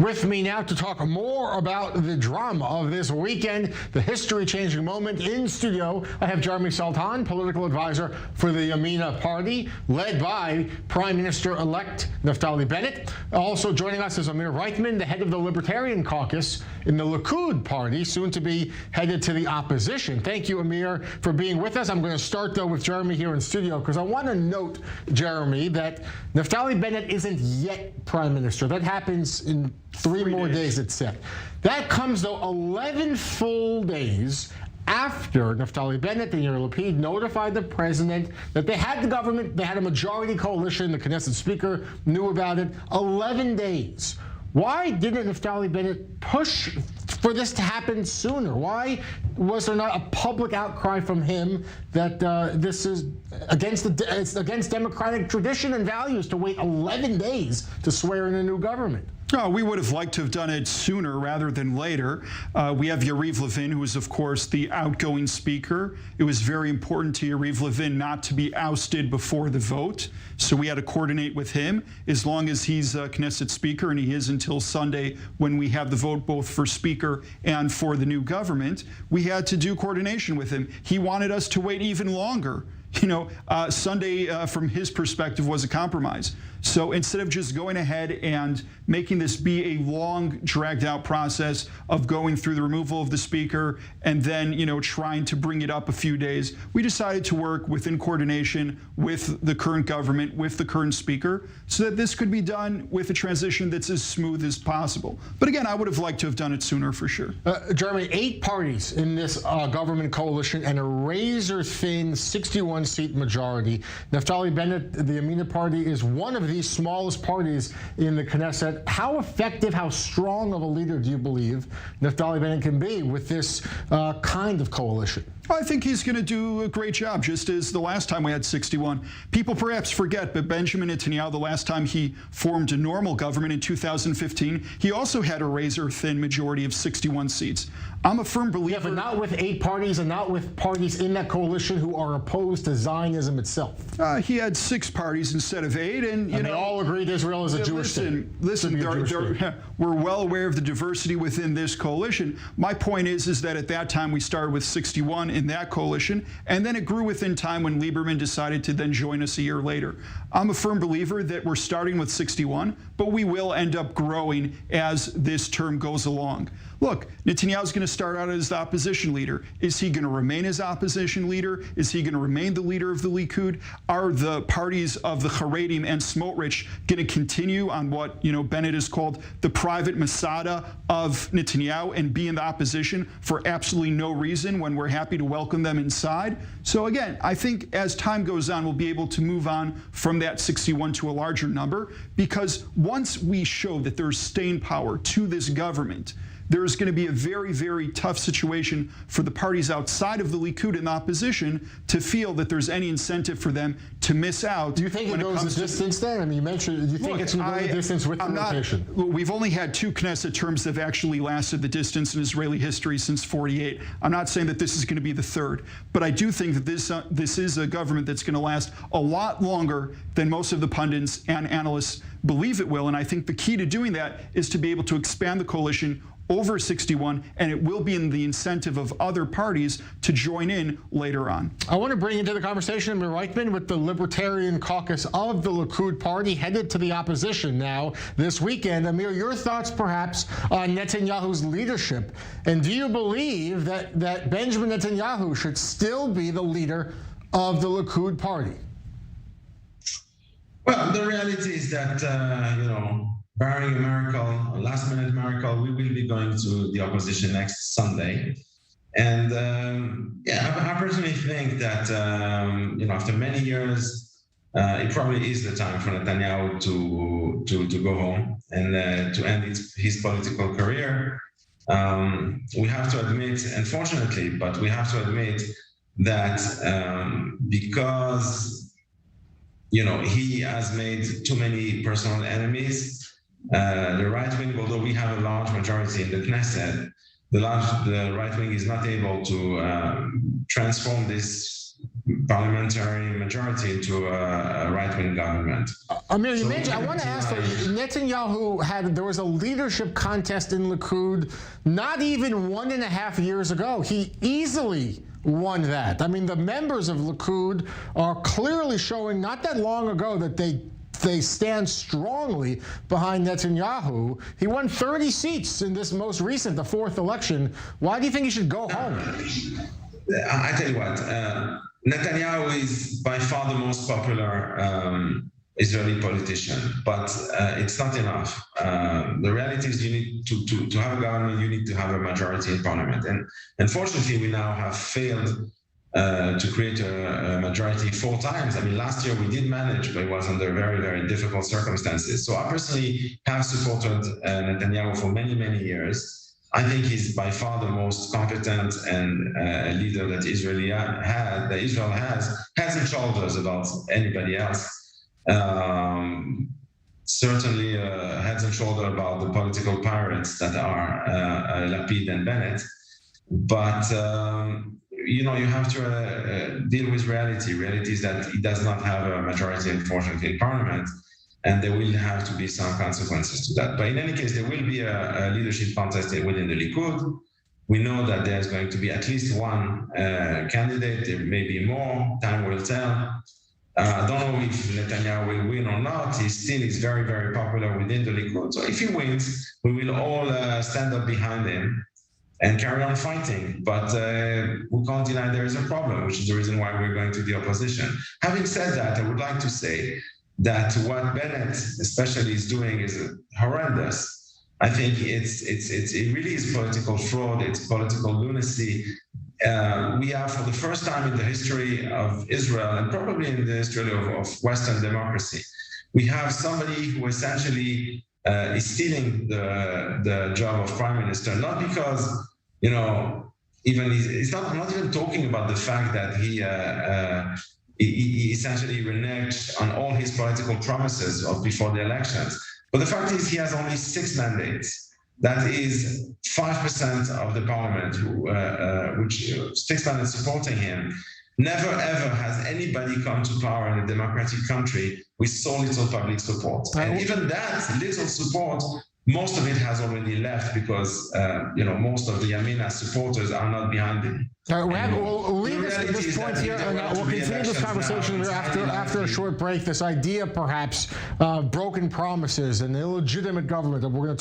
With me now to talk more about the drama of this weekend, the history-changing moment in studio, I have Jeremy Saltan, political advisor for the Yamina Party, led by Prime Minister-elect Naftali Bennett. Also joining us is Amir Weitmann, the head of the Libertarian Caucus in the Likud Party, soon to be headed to the opposition. Thank you, Amir, for being with us. I'm going to start, though, with Jeremy here in studio, because I want to note, Jeremy, that Naftali Bennett isn't yet Prime Minister. That happens in three more days, it's said. That comes, though, 11 full days after Naftali Bennett and Yair Lapid notified the president that they had the government, they had a majority coalition, the Knesset Speaker knew about it, 11 days. Why didn't Naftali Bennett push for this to happen sooner? Why was there not a public outcry from him that this is it's against democratic tradition and values to wait 11 days to swear in a new government? No, we would have liked to have done it sooner rather than later. We have Yariv Levin, who is, of course, the outgoing speaker. It was very important to Yariv Levin not to be ousted before the vote, so we had to coordinate with him. As long as he's a Knesset speaker, and he is until Sunday when we have the vote both for speaker and for the new government, we had to do coordination with him. He wanted us to wait even longer. You know, Sunday, from his perspective, was a compromise. So instead of just going ahead and making this be a long, dragged-out process of going through the removal of the speaker and then, you know, trying to bring it up a few days, we decided to work within coordination with the current government, with the current speaker, so that this could be done with a transition that's as smooth as possible. But again, I would have liked to have done it sooner for sure. Jeremy, 8 parties in this government coalition and a razor-thin 61-seat majority. Naftali Bennett, the Yamina Party, is one of these smallest parties in the Knesset. How effective, how strong of a leader do you believe Naftali Bennett can be with this kind of coalition? I think he's going to do a great job, just as the last time we had 61. People perhaps forget, but Benjamin Netanyahu, the last time he formed a normal government in 2015, he also had a razor-thin majority of 61 seats. I'm a firm believer... Yeah, but not with 8 parties and not with parties in that coalition who are opposed to Zionism itself. He had 6 parties instead of 8, and they all agreed Israel is a Jewish state. Listen, we're well aware of the diversity within this coalition. My point is that at that time we started with 61 in that coalition, and then it grew within time when Lieberman decided to then join us a year later. I'm a firm believer that we're starting with 61, but we will end up growing as this term goes along. Look, Netanyahu's going to start out as the opposition leader. Is he going to remain as opposition leader? Is he going to remain the leader of the Likud? Are the parties of the Haredim and Smotrich going to continue on what, you know, Bennett has called the private Masada of Netanyahu and be in the opposition for absolutely no reason when we're happy to welcome them inside? So again, I think as time goes on, we'll be able to move on from that 61 to a larger number, because once we show that there's staying power to this government, there's going to be a very, very tough situation for the parties outside of the Likud in the opposition to feel that there's any incentive for them to miss out. Do you think it goes the distance then? I mean, you mentioned, do you think it's going to go the distance with the rotation? We've only had 2 Knesset terms that have actually lasted the distance in Israeli history since '48. I'm not saying that this is going to be the 3rd, but I do think that this is a government that's going to last a lot longer than most of the pundits and analysts believe it will. And I think the key to doing that is to be able to expand the coalition over 61, and it will be in the incentive of other parties to join in later on. I want to bring into the conversation Amir Weitmann with the Libertarian Caucus of the Likud Party, headed to the opposition now this weekend. Amir, your thoughts perhaps on Netanyahu's leadership, and do you believe that Benjamin Netanyahu should still be the leader of the Likud Party? Well, the reality is that, barring a miracle, a last-minute miracle, we will be going to the opposition next Sunday. And I personally think that, after many years, it probably is the time for Netanyahu to go home and to end his political career. We have to admit, unfortunately, but we have to admit that because, he has made too many personal enemies, the right wing, although we have a large majority in the Knesset, the right wing is not able to transform this parliamentary majority into a right-wing government. Amir, you mentioned, I want to ask, Netanyahu there was a leadership contest in Likud not even 1.5 years ago. He easily won that. I mean, the members of Likud are clearly showing not that long ago that they stand strongly behind Netanyahu. He won 30 seats in this most recent, the fourth election. Why do you think he should go home? I tell you what, Netanyahu is by far the most popular Israeli politician, but it's not enough. The reality is you need to have a government, you need to have a majority in parliament. And unfortunately, we now have failed to create a majority 4 times. I mean, last year we did manage, but it was under very, very difficult circumstances. So I personally have supported Netanyahu for many, many years. I think he's by far the most competent and leader that Israel has, heads and shoulders about anybody else. Certainly heads and shoulders about the political pirates that are Lapid and Bennett. But you have to deal with reality. Reality is that he does not have a majority, unfortunately, in parliament, and there will have to be some consequences to that. But in any case, there will be a leadership contest within the Likud. We know that there's going to be at least one candidate. There may be more. Time will tell. I don't know if Netanyahu will win or not. He still is very, very popular within the Likud. So if he wins, we will all stand up behind him and carry on fighting. But we can't deny there is a problem, which is the reason why we're going to the opposition. Having said that, I would like to say that what Bennett especially is doing is horrendous. I think it really is political fraud, it's political lunacy. We have, for the first time in the history of Israel, and probably in the history of Western democracy, we have somebody who essentially is stealing the job of prime minister, not because, he's not even talking about the fact that he essentially reneged on all his political promises before the elections. But the fact is he has only 6 mandates. That is 5% of the parliament, which 6 mandates supporting him. Never, ever has anybody come to power in a democratic country with so little public support. And even that little support, most of it has already left because, most of the Yamina supporters are not behind him. We'll leave this point here, and we'll continue this conversation after a short break. This idea, perhaps, of broken promises and illegitimate government that we're going to